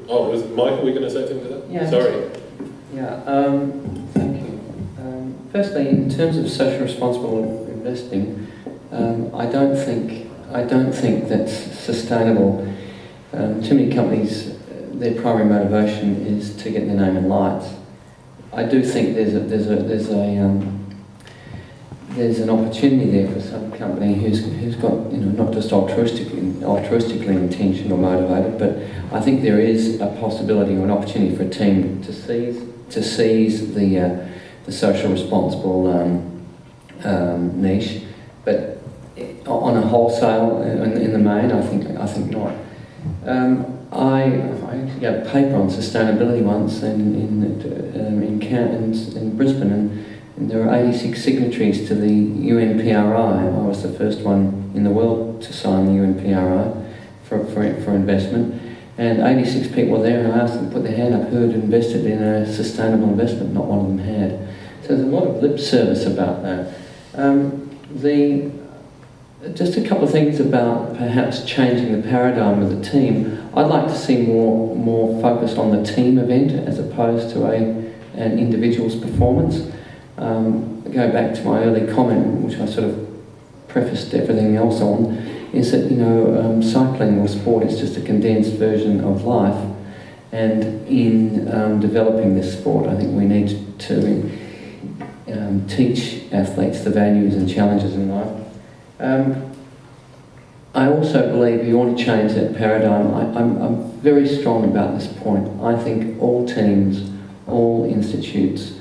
Oh, was Michael, were you going to say something to that? Yeah. Sorry. Yeah, thank you. Firstly, in terms of social responsible investing, I don't think that's sustainable. Too many companies, their primary motivation is to get their name in lights. I do think there's an opportunity there for some company who's got, you know, not just altruistically intentioned or motivated, but I think there is a possibility or an opportunity for a team to seize the social responsible niche, but on a wholesale in the main, I think not. I actually gave a paper on sustainability once in Brisbane, and there were 86 signatories to the UNPRI. I was the first one in the world to sign the UNPRI for investment, and 86 people were there, and I asked them to put their hand up who had invested in a sustainable investment. Not one of them had. So there's a lot of lip service about that. Just a couple of things about perhaps changing the paradigm of the team. I'd like to see more focused on the team event as opposed to an individual's performance. Go back to my early comment, which I sort of prefaced everything else on, is that, you know, cycling or sport is just a condensed version of life, and in developing this sport, I think we need to teach athletes the values and challenges in life. I also believe you want to change that paradigm. I'm very strong about this point. I think all teams, all institutes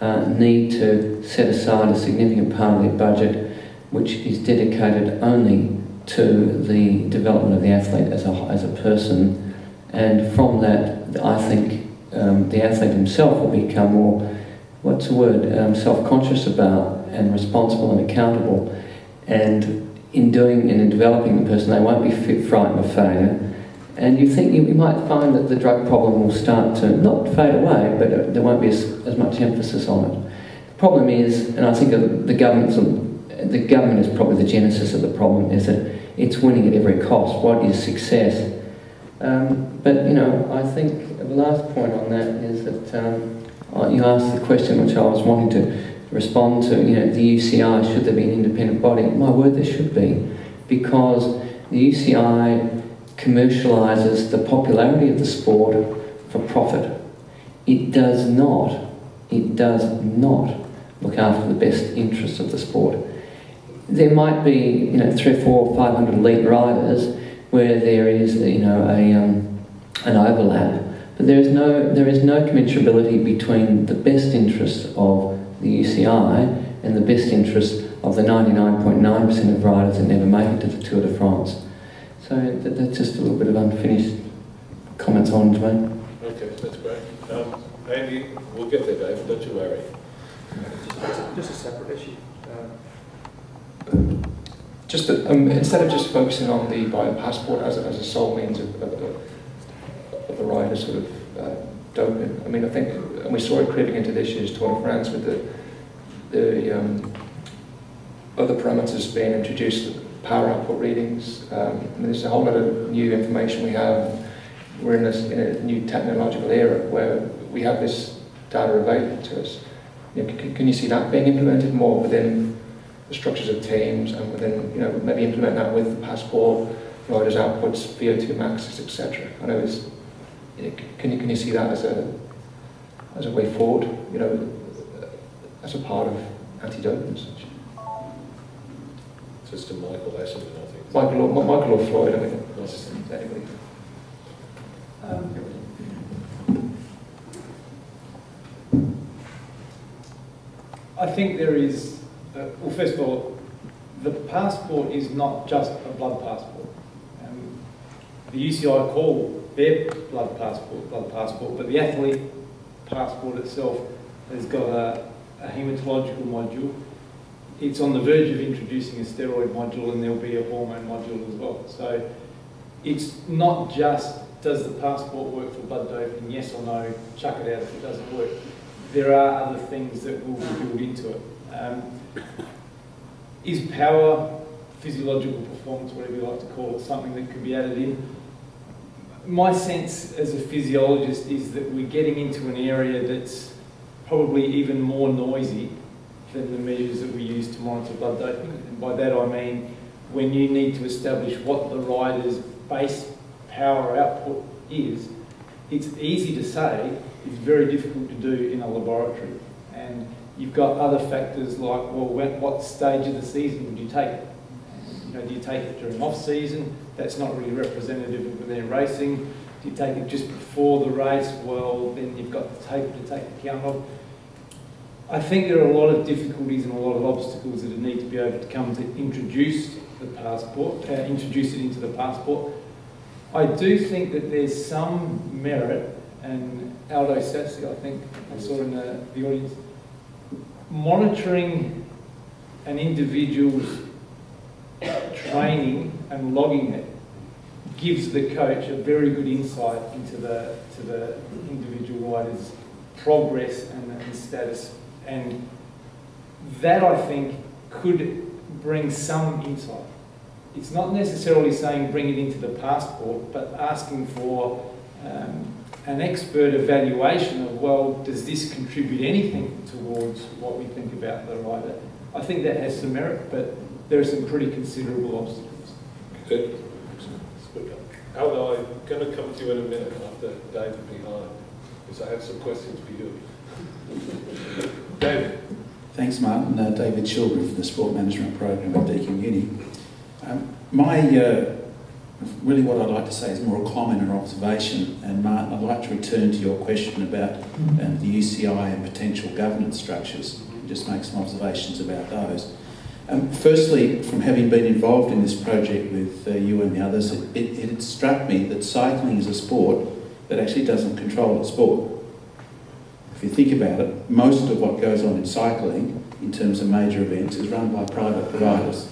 need to set aside a significant part of their budget which is dedicated only to the development of the athlete as a person, and from that I think the athlete himself will become more, self-conscious about and responsible and accountable, and in doing and in developing the person they won't be frightened of failure. And you might find that the drug problem will start to not fade away, but there won't be as much emphasis on it. The problem is, and I think the government is probably the genesis of the problem, is that it's winning at every cost. What is success? But, you know, I think the last point on that is that you asked the question which I was wanting to respond to, you know, the UCI, should there be an independent body? My word, there should be, because the UCI commercialises the popularity of the sport for profit. It does not look after the best interests of the sport. There might be, you know, 300, 400, 500 elite riders where there is, you know, an overlap, but there is no commensurability between the best interests of the UCI and the best interests of the 99.9% of riders that never make it to the Tour de France. So that's just a little bit of unfinished comments on to me. Okay, that's great. Andy, we'll get there, Dave, don't you worry. Just a separate issue. Just that, instead of just focusing on the passport as a sole means of the rider sort of doping, I mean, I think, and we saw it creeping into this year's Tour de France with the other parameters being introduced, power output readings. I mean, there's a whole lot of new information we have. We're in a new technological era where we have this data available to us. You know, can you see that being implemented more within the structures of teams, and within, you know, maybe implement that with the passport, riders' outputs, VO2 maxes, etc. I know it's, can you see that as a way forward, you know, as a part of anti-doping and such? Just to Michael Ashenden, I think. Michael or Floyd, I mean, just anybody. I think there is, well, first of all, the passport is not just a blood passport. The UCI call their blood passport, but the athlete passport itself has got a hematological module. It's on the verge of introducing a steroid module, and there'll be a hormone module as well. So it's not just, does the passport work for blood doping, yes or no, chuck it out if it doesn't work. There are other things that will be built into it. Is power, physiological performance, whatever you like to call it, something that could be added in? my sense as a physiologist is that we're getting into an area that's probably even more noisy than the measures that we use to monitor blood doping. And by that I mean when you need to establish what the rider's base power output is, it's easy to say, it's very difficult to do in a laboratory. And you've got other factors like, well, what stage of the season would you take it? You know, do you take it during off-season? That's not really representative of their racing. Do you take it just before the race? Well, then you've got the taper to take account of. I think there are a lot of difficulties and a lot of obstacles that need to be overcome to introduce the passport, introduce it into the passport. I do think that there's some merit, and Aldo Sassi, I think I saw in the audience, monitoring an individual's training and logging it gives the coach a very good insight into the individual rider's progress and status, and that I think could bring some insight. It's not necessarily saying bring it into the passport, but asking for an expert evaluation of, well, does this contribute anything towards what we think about the rider? I think that has some merit, but there are some pretty considerable obstacles. Good. Aldo, I'm going to come to you in a minute after David behind, because I have some questions for you. David. Thanks, Martin. David Shilbury from the Sport Management Program at Deakin Uni. Really what I'd like to say is more a comment or observation, and Martin, I'd like to return to your question about the UCI and potential governance structures, and just make some observations about those. Firstly, from having been involved in this project with you and the others, it struck me that cycling is a sport that actually doesn't control its sport. If you think about it, most of what goes on in cycling, in terms of major events, is run by private providers.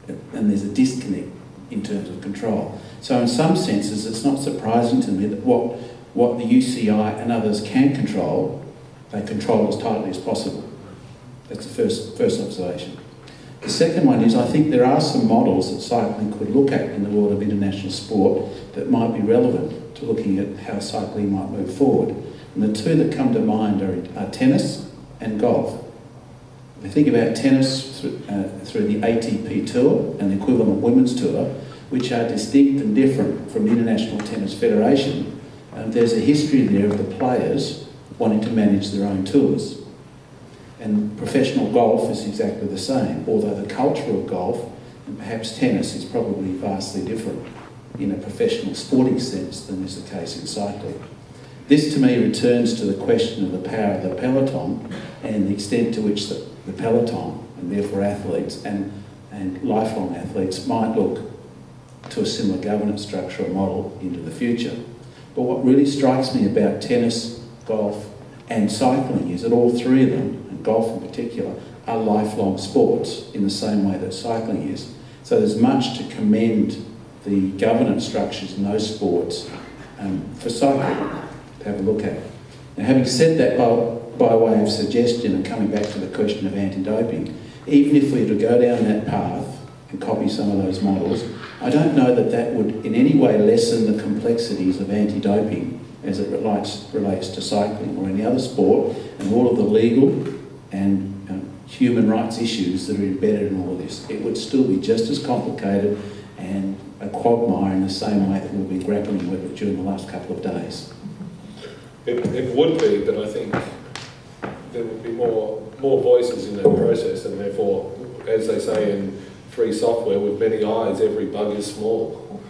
And there's a disconnect in terms of control. So in some senses, it's not surprising to me that what the UCI and others can control, they control as tightly as possible. That's the first observation. The second one is, I think there are some models that cycling could look at in the world of international sport that might be relevant to looking at how cycling might move forward. And the two that come to mind are tennis and golf. If you think about tennis through the ATP Tour and the equivalent women's tour, which are distinct and different from the International Tennis Federation, there's a history there of the players wanting to manage their own tours. And professional golf is exactly the same, although the culture of golf, and perhaps tennis, is probably vastly different in a professional sporting sense than is the case in cycling. This to me returns to the question of the power of the peloton and the extent to which the peloton, and therefore athletes and lifelong athletes, might look to a similar governance structure or model into the future. But what really strikes me about tennis, golf and cycling is that all three of them, and golf in particular, are lifelong sports in the same way that cycling is. So there's much to commend the governance structures in those sports for cycling to have a look at. Now, having said that, by way of suggestion and coming back to the question of anti-doping, even if we were to go down that path and copy some of those models, I don't know that that would in any way lessen the complexities of anti-doping as it relates to cycling or any other sport, and all of the legal and human rights issues that are embedded in all of this. It would still be just as complicated and a quagmire in the same way that we've been grappling with it during the last couple of days. It would be, but I think there would be more voices in that process, and therefore, as they say in free software, with many eyes, every bug is small.